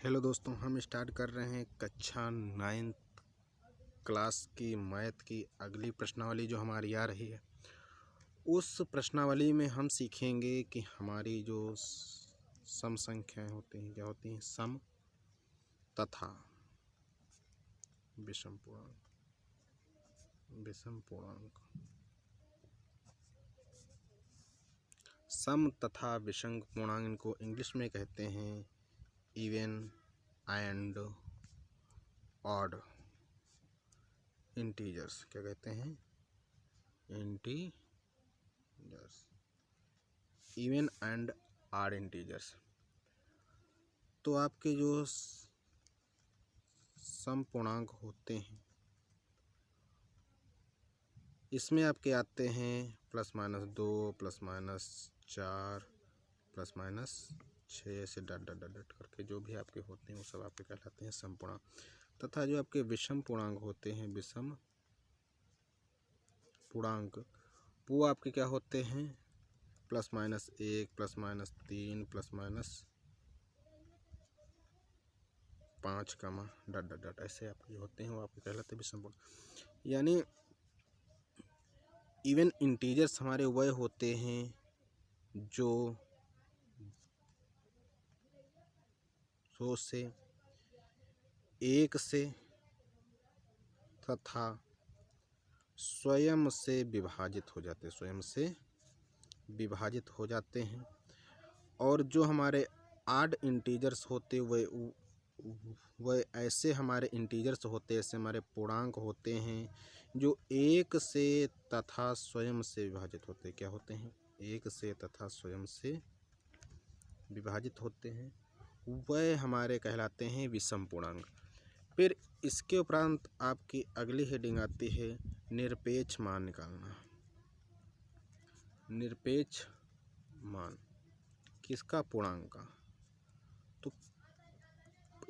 Hello दोस्तों, हम start कर रहे हैं कक्षा 9th क्लास की मैथ की अगली प्रश्नावली जो हमारी आ रही है। उस प्रश्नावली में हम सीखेंगे कि हमारी जो सम संख्याएं होती हैं क्या होती हैं, सम तथा विषम पूर्णांक। सम तथा विषम पूर्णांक इनको इंग्लिश में कहते हैं इवन एंड ऑड इंटीजर्स। क्या कहते हैं? Integers, even and odd integers. तो आपके जो सम पूर्णांक होते हैं इसमें आपके आते हैं +-2, +-4, +-6, ऐसे डट करके जो भी आपके होते हैं वो सब आपके कहलाते हैं सम पूर्णांक। तथा जो आपके विषम पूर्णांक होते हैं, विषम पूर्णांक, वो आपके क्या होते हैं, +-1, +-3, +-5, डट ऐसे आपके होते हैं, वो आपके कहलाते हैं विषम पूर्णांक। यानी इवन इंटीजर्स हमारे वह होते हैं जो 100 से, 1 से तथा स्वयं से विभाजित हो जाते हैं, स्वयं से विभाजित हो जाते हैं। और जो हमारे ऑड इंटीजर्स होते वह ऐसे हमारे इंटीजर्स होते हैं, ऐसे हमारे पूर्णांक होते हैं जो 1 से तथा स्वयं से विभाजित होते हैं। क्या होते हैं? 1 से तथा स्वयं से विभाजित होते हैं, वह हमारे कहलाते हैं विषम पूर्णांक। फिर इसके उपरांत आपकी अगली हेडिंग आती है निरपेक्ष मान निकालना। निरपेक्ष मान किसका? पूर्णांक का। तो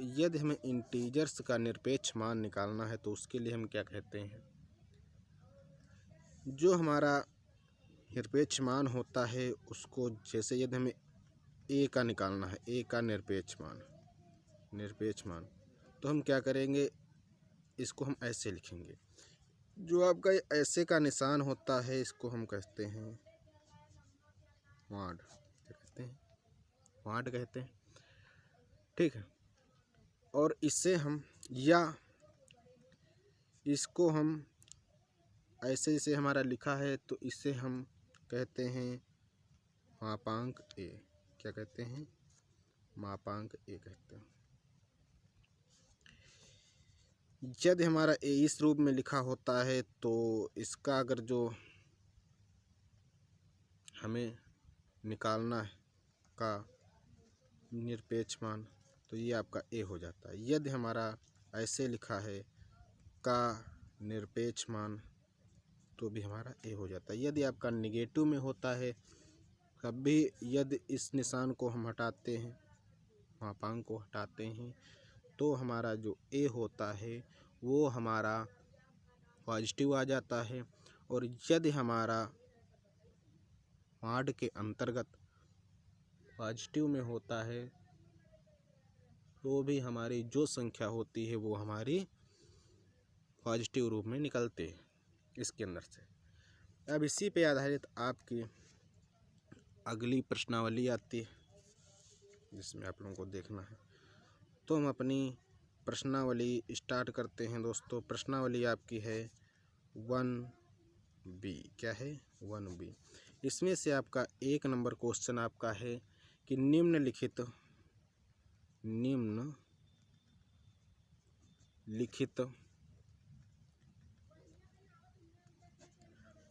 यदि हमें इंटीजर्स का निरपेक्ष मान निकालना है तो उसके लिए हम क्या कहते हैं, जो हमारा निरपेक्ष मान होता है उसको, जैसे यदि हमें ए का निकालना है, ए का निरपेक्ष मान, तो हम क्या करेंगे, इसको हम ऐसे लिखेंगे। जो आपका ऐसे का निशान होता है इसको हम कहते हैं वाड। क्या कहते हैं? वाड कहते हैं। ठीक है। और इससे हम, या इसको हम ऐसे जैसे हमारा लिखा है तो इससे हम कहते हैं मापांक ए। क्या कहते हैं? मापांक ए कहते हैं। यदि हमारा ए इस रूप में लिखा होता है तो इसका अगर जो हमें निकालना है का निरपेक्ष मान, तो ये आपका ए हो जाता है। यदि हमारा ऐसे लिखा है का निरपेक्ष मान, तो भी हमारा ए हो जाता है। यदि आपका निगेटिव में होता है तब भी, यदि इस निशान को हम हटाते हैं, मापांक को हटाते हैं, तो हमारा जो ए होता है वो हमारा पॉजिटिव आ जाता है। और यदि हमारा वाड के अंतर्गत पॉजिटिव में होता है तो भी हमारी जो संख्या होती है वो हमारी पॉजिटिव रूप में निकलते हैं इसके अंदर से। अब इसी पे आधारित आपकी अगली प्रश्नावली आती है जिसमें आप लोगों को देखना है। तो हम अपनी प्रश्नावली स्टार्ट करते हैं दोस्तों। प्रश्नावली आपकी है 1B। क्या है? 1B। इसमें से आपका 1 नंबर क्वेश्चन आपका है कि निम्नलिखित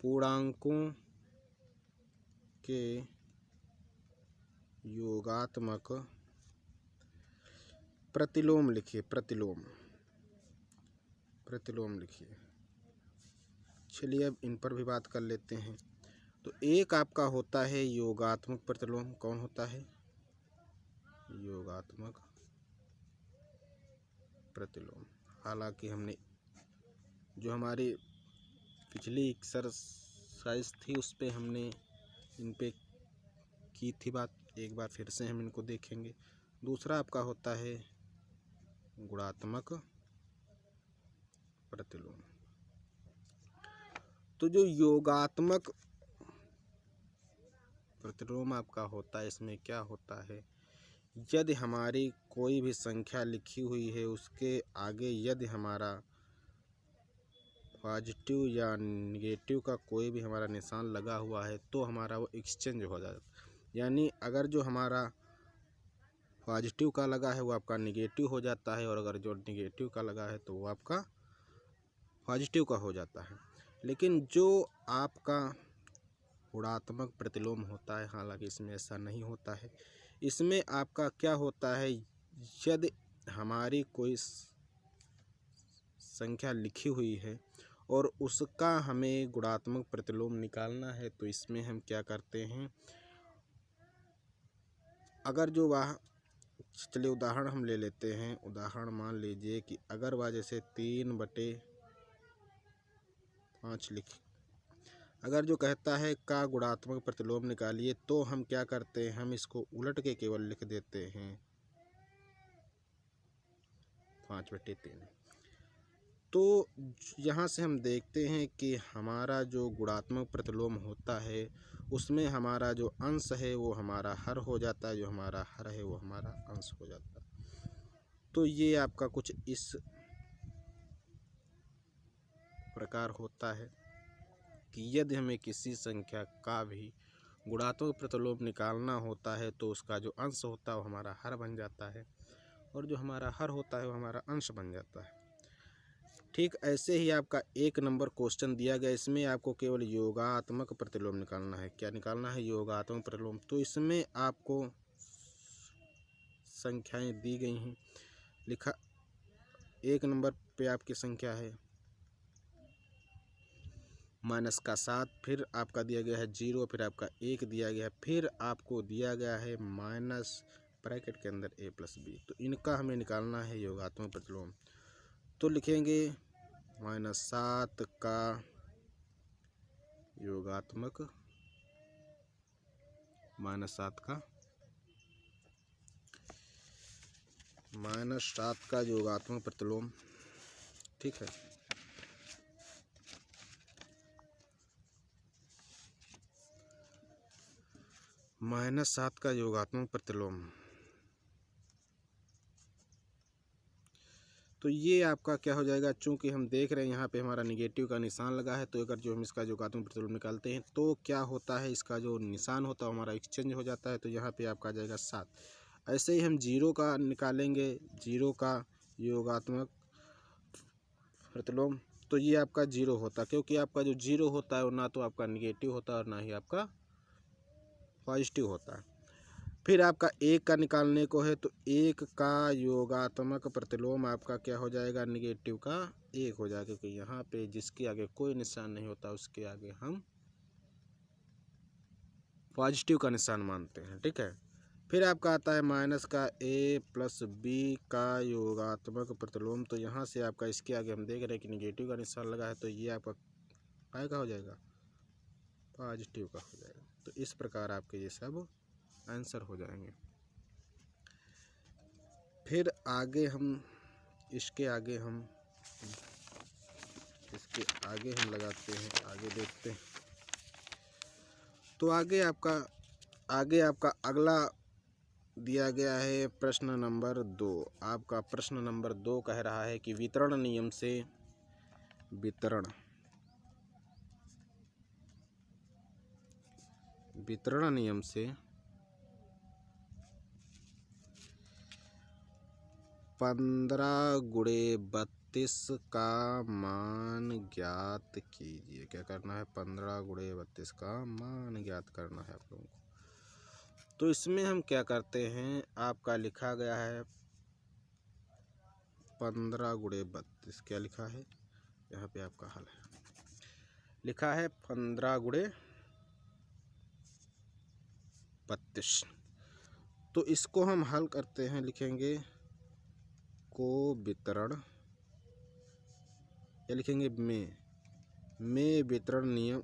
पूर्णांकों के योगात्मक प्रतिलोम लिखिए। प्रतिलोम लिखिए। चलिए अब इन पर भी बात कर लेते हैं। तो एक आपका होता है योगात्मक प्रतिलोम। कौन होता है? योगात्मक प्रतिलोम। हालांकि हमने जो हमारी पिछली एक्सरसाइज थी उस पे हमने इन पे की थी बात, एक बार फिर से हम इनको देखेंगे। दूसरा आपका होता है गुणात्मक प्रतिलोम। तो जो योगात्मक प्रतिलोम आपका होता है, इसमें क्या होता है, यदि हमारी कोई भी संख्या लिखी हुई है उसके आगे यदि हमारा पॉजिटिव या निगेटिव का कोई भी हमारा निशान लगा हुआ है तो हमारा वो एक्सचेंज हो जाता है। यानी अगर जो हमारा पॉजिटिव का लगा है वो आपका निगेटिव हो जाता है, और अगर जो निगेटिव का लगा है तो वो आपका पॉजिटिव का हो जाता है। लेकिन जो आपका गुणात्मक प्रतिलोम होता है, हालांकि इसमें ऐसा नहीं होता है। इसमें आपका क्या होता है, यदि हमारी कोई संख्या लिखी हुई है और उसका हमें गुणात्मक प्रतिलोम निकालना है, तो इसमें हम क्या करते हैं, अगर जो वह, चलिए उदाहरण हम ले लेते हैं। उदाहरण मान लीजिए कि अगर वह जैसे 3/5 लिखी, अगर जो कहता है का गुणात्मक प्रतिलोम निकालिए, तो हम क्या करते हैं, हम इसको उलट के केवल लिख देते हैं 5/3। तो यहाँ से हम देखते हैं कि हमारा जो गुणात्मक प्रतिलोम होता है उसमें हमारा जो अंश है वो हमारा हर हो जाता है, जो हमारा हर है वो हमारा अंश हो जाता है। तो ये आपका कुछ इस प्रकार होता है कि यदि हमें किसी संख्या का भी गुणात्मक प्रतिलोम निकालना होता है तो उसका जो अंश होता है वो हमारा हर बन जाता है, और जो हमारा हर होता है वो हमारा अंश बन जाता है। ठीक ऐसे ही आपका 1 नंबर क्वेश्चन दिया गया, इसमें आपको केवल योगात्मक प्रतिलोम निकालना है। क्या निकालना है, योगात्मक प्रतिलोम। तो इसमें आपको संख्याएं दी गई हैं, लिखा 1 नंबर पे आपकी संख्या है -7, फिर आपका दिया गया है 0, फिर आपका 1 दिया गया है, फिर आपको दिया गया है माइनस ब्रैकेट के अंदर a+b। तो इनका हमें निकालना है योगात्मक प्रतिलोम। तो लिखेंगे -7 का योगात्मक, -7 का योगात्मक प्रतिलोम। ठीक है, -7 का योगात्मक प्रतिलोम। तो ये आपका क्या हो जाएगा, चूंकि हम देख रहे हैं यहाँ पे हमारा निगेटिव का निशान लगा है, तो अगर जो हम इसका योगात्मक प्रतिलोम निकालते हैं तो क्या होता है, इसका जो निशान होता है हमारा एक्सचेंज हो जाता है। तो यहाँ पे आपका आ जाएगा 7। ऐसे ही हम 0 का निकालेंगे, 0 का योगात्मक प्रतिलोम। तो ये आपका 0 होता है, क्योंकि आपका जो 0 होता है वो ना तो आपका निगेटिव होता है और ना ही आपका पॉजिटिव होता है। फिर आपका 1 का निकालने को है, तो 1 का योगात्मक प्रतिलोम आपका क्या हो जाएगा, निगेटिव का 1 हो जाएगा, क्योंकि यहाँ पे जिसके आगे कोई निशान नहीं होता उसके आगे हम पॉजिटिव का निशान मानते हैं। ठीक है, फिर आपका आता है माइनस का a+b का योगात्मक प्रतिलोम। तो यहाँ से आपका इसके आगे हम देख रहे हैं कि निगेटिव का निशान लगा है, तो ये आपका काय का हो जाएगा, पॉजिटिव का हो जाएगा। तो इस प्रकार आपके ये सब आंसर हो जाएंगे। फिर आगे हम इसके आगे हम लगाते हैं, आगे देखते हैं। तो आगे आपका अगला दिया गया है प्रश्न नंबर 2। आपका प्रश्न नंबर 2 कह रहा है कि वितरण नियम से वितरण नियम से 15 × 32 का मान ज्ञात कीजिए। क्या करना है, 15 × 32 का मान ज्ञात करना है आप लोगों को। तो इसमें हम क्या करते हैं, आपका लिखा गया है 15 × 32, क्या लिखा है यहाँ पे आपका हल है, लिखा है 15 × 32। तो इसको हम हल करते हैं, लिखेंगे को वितरण, या लिखेंगे में वितरण नियम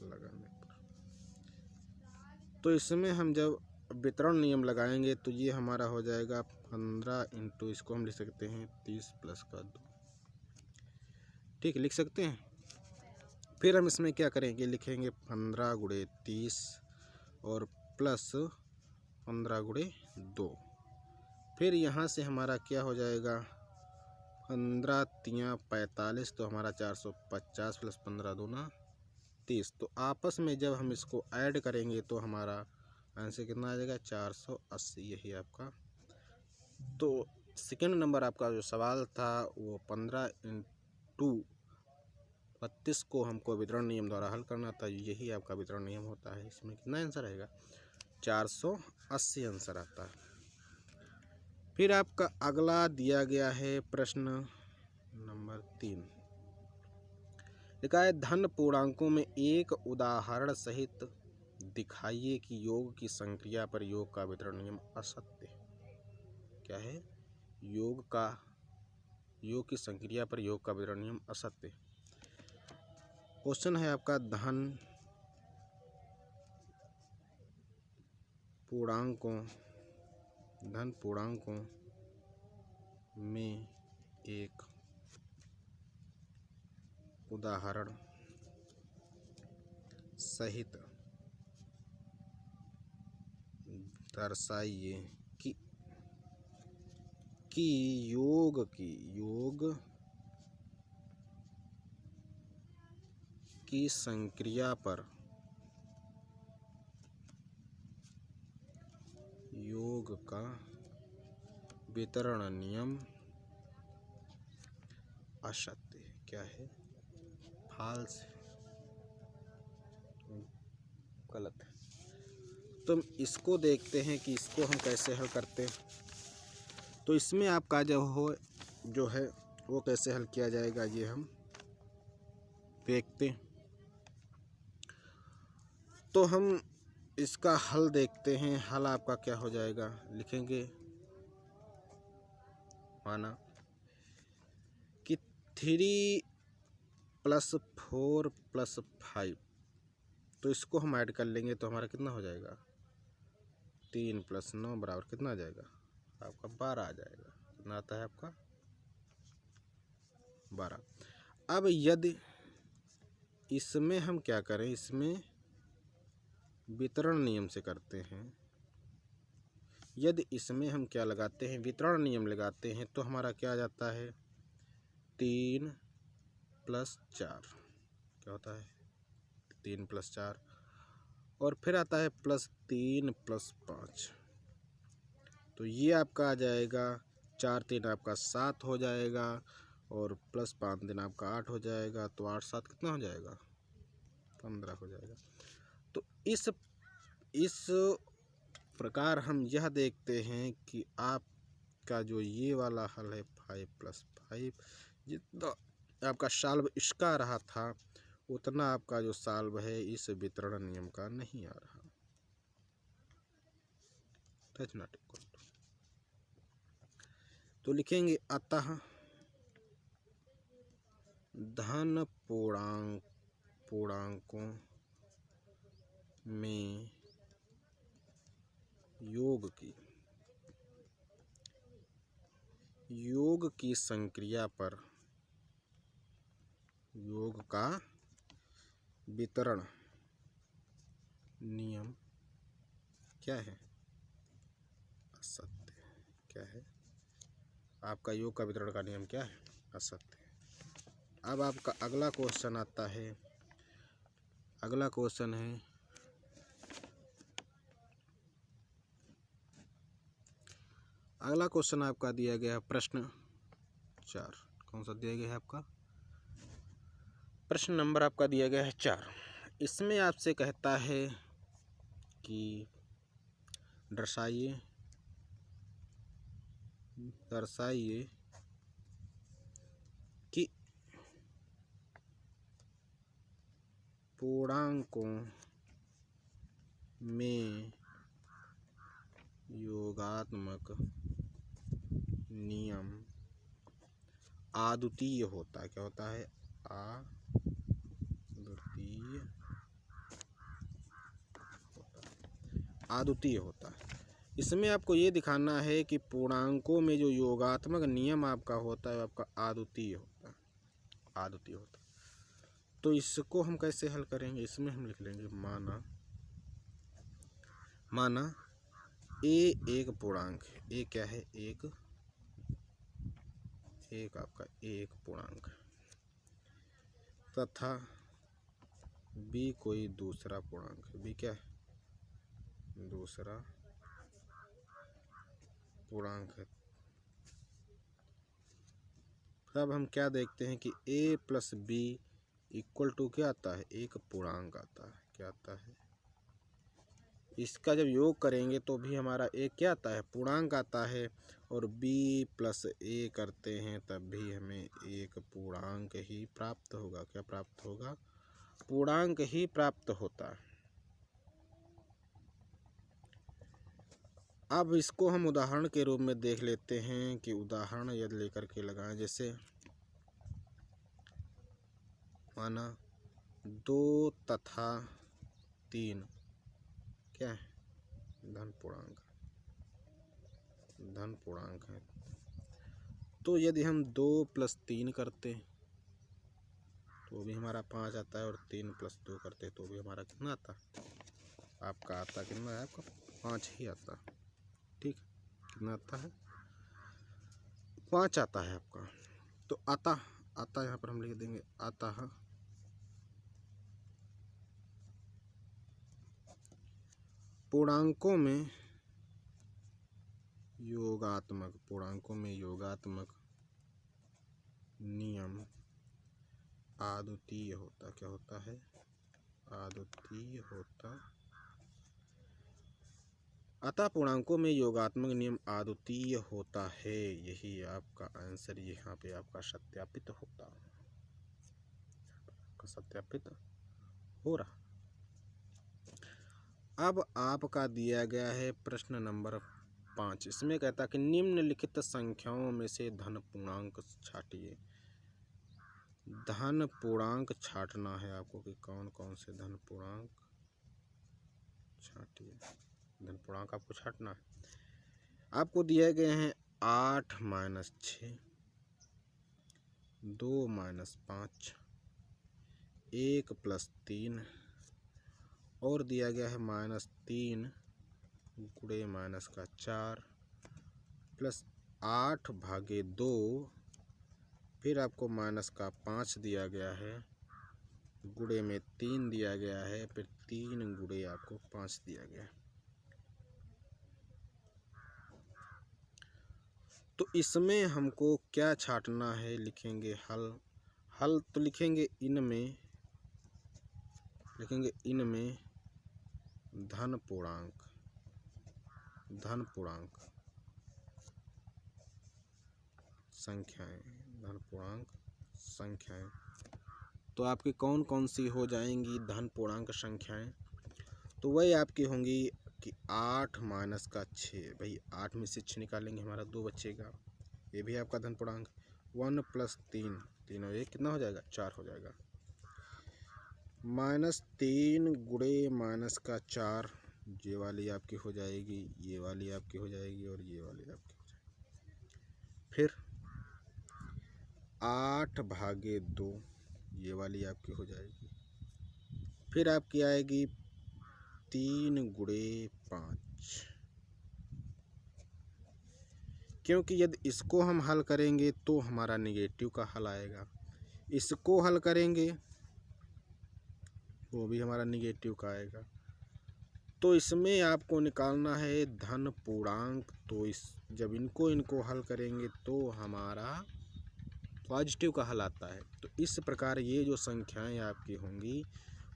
लगाने पर। तो इसमें हम जब वितरण नियम लगाएंगे तो ये हमारा हो जाएगा 15 इंटू, इसको हम लिख सकते हैं 30 प्लस का 2, ठीक है, लिख सकते हैं। फिर हम इसमें क्या करेंगे, लिखेंगे 15 गुणे 30 और प्लस 15 गुणे 2। फिर यहाँ से हमारा क्या हो जाएगा, 15 तियाँ 45, तो हमारा 450 प्लस 15 दूना 30। तो आपस में जब हम इसको ऐड करेंगे तो हमारा आंसर कितना आ जाएगा, 480। यही आपका। तो सेकंड नंबर आपका जो सवाल था वो 15 इंटू 32 को हमको वितरण नियम द्वारा हल करना था। यही आपका वितरण नियम होता है। इसमें कितना आंसर आएगा, 480 आंसर आता है। फिर आपका अगला दिया गया है प्रश्न नंबर 3, लिखा है धन पूर्णांकों में एक उदाहरण सहित दिखाइए कि योग की संक्रिया पर योग का वितरण नियम असत्य है। क्या है, योग की संक्रिया पर योग का वितरण नियम असत्य है। क्वेश्चन है आपका धन पूर्णांकों में एक उदाहरण सहित दर्शाइए कि योग की संक्रिया पर योग का वितरण नियम असत्य है। क्या है, फाल्स, गलत है। तो इसको देखते हैं कि इसको हम कैसे हल करते हैं। तो इसमें आपका जो है वो कैसे हल किया जाएगा, ये हम देखते हैं। तो हम इसका हल देखते हैं। हल आपका क्या हो जाएगा, लिखेंगे माना कि 3 + 4 + 5, तो इसको हम ऐड कर लेंगे तो हमारा कितना हो जाएगा, 3 + 9 बराबर कितना आ जाएगा आपका 12 आ जाएगा। कितना आता है आपका 12। अब यदि इसमें हम क्या करें, इसमें वितरण नियम से करते हैं। यदि इसमें हम क्या लगाते हैं, वितरण नियम लगाते हैं, तो हमारा क्या आ जाता है 3 + 4, क्या होता है 3 + 4, और फिर आता है +3 + 5, तो ये आपका आ जाएगा 4 3 आपका 7 हो जाएगा और +5 दिन आपका 8 हो जाएगा। तो 8 7 कितना हो जाएगा 15 हो जाएगा। तो इस प्रकार हम यह देखते हैं कि आपका जो ये वाला हल है 5 + 5, जितना आपका सॉल्व इसका रहा था उतना आपका जो सॉल्व है इस वितरण नियम का नहीं आ रहा। That's not equal to। तो लिखेंगे अतः धन पूर्णांकों में योग की संक्रिया पर योग का वितरण नियम क्या है, असत्य। क्या है आपका योग का वितरण का नियम, क्या है, असत्य। अब आपका अगला क्वेश्चन आता है। अगला क्वेश्चन है आपका दिया गया है प्रश्न 4। कौन सा दिया गया है आपका, प्रश्न नंबर आपका दिया गया है 4। इसमें आपसे कहता है कि दर्शाइए कि पूर्णांकों में योगात्मक नियम अद्वितीय होता है। क्या होता है, अद्वितीय होता है। आद्वितीय होता है। इसमें आपको ये दिखाना है कि पूर्णांकों में जो योगात्मक नियम आपका होता है आपका आद्वितीय होता है, आद्वितीय होता है। तो इसको हम कैसे हल करेंगे, इसमें हम लिख लेंगे माना ए एक पूर्णांक है, ए क्या है, एक आपका एक पूर्णांक है, तथा बी कोई दूसरा पूर्णांक है, बी क्या है, दूसरा पूर्णांक है। तब हम क्या देखते हैं कि a plus b equal to क्या आता है, एक पूर्णांक आता है, क्या आता है, इसका जब योग करेंगे तो भी हमारा एक क्या आता है, पूर्णांक आता है, और b प्लस a करते हैं तब भी हमें एक पूर्णांक ही प्राप्त होगा, क्या प्राप्त होगा, पूर्णांक ही प्राप्त होता है। अब इसको हम उदाहरण के रूप में देख लेते हैं कि उदाहरण यदि लेकर के लगाएं, जैसे माना 2 तथा 3 क्या है, धन पूर्णांक है। तो यदि हम 2 प्लस 3 करते तो भी हमारा 5 आता है, और 3 प्लस 2 करते तो भी हमारा कितना आता, आपका आता कितना है, आपका 5 ही आता, ठीक, कितना आता है, 5 आता है आपका। तो आता यहाँ पर हम लिख देंगे आता है पूर्णांकों में योगात्मक नियम आद्वितीय होता, क्या होता है, आद्वितीय होता, अतः पूर्णांकों में योगात्मक नियम आद्वितीय होता है। यही आपका आंसर यहाँ पे आपका सत्यापित होता है, सत्यापित हो रहा। अब आपका दिया गया है प्रश्न नंबर 5। इसमें कहता है कि निम्नलिखित संख्याओं में से धन पूर्णांक छाटिए। धन पूर्णांक छाटना है आपको कि कौन कौन से धन पूर्णांक छाटिए, धन पूर्णांक आपको छाटना है। आपको दिए गए हैं 8 माइनस 6, 2 माइनस 5, 1 प्लस 3, और दिया गया है -3 गुणे माइनस का 4 प्लस 8 भागे 2, फिर आपको माइनस का 5 दिया गया है, गुणे में 3 दिया गया है, फिर 3 गुणे आपको 5 दिया गया है। तो इसमें हमको क्या छाटना है, लिखेंगे हल तो लिखेंगे इनमें धन पूर्णांक संख्याएं, तो आपकी कौन कौन सी हो जाएंगी धन पूर्णांक संख्याएं, तो वही आपकी होंगी कि 8 माइनस का 6, भाई 8 में से 6 निकालेंगे हमारा 2 बचेगा, ये भी आपका धन पूर्णांक। 1 प्लस 3 और 1 कितना हो जाएगा, 4 हो जाएगा। -3 गुणे माइनस का 4, ये वाली आपकी हो जाएगी, ये वाली आपकी हो जाएगी, और ये वाली आपकी हो जाएगी। फिर 8 भागे 2, ये वाली आपकी हो जाएगी। फिर आपकी आएगी 3 गुणे 5, क्योंकि यदि इसको हम हल करेंगे तो हमारा निगेटिव का हल आएगा, इसको हल करेंगे वो भी हमारा निगेटिव का आएगा। तो इसमें आपको निकालना है धन पूर्णांक, तो जब इनको हल करेंगे तो हमारा पॉजिटिव का हल आता है। तो इस प्रकार ये जो संख्याएं आपकी होंगी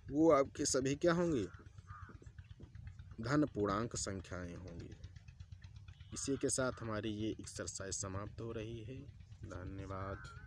वो आपकी सभी क्या होंगी, धन पूर्णांक संख्याएं होंगी। इसी के साथ हमारी ये एक्सरसाइज समाप्त हो रही है। धन्यवाद।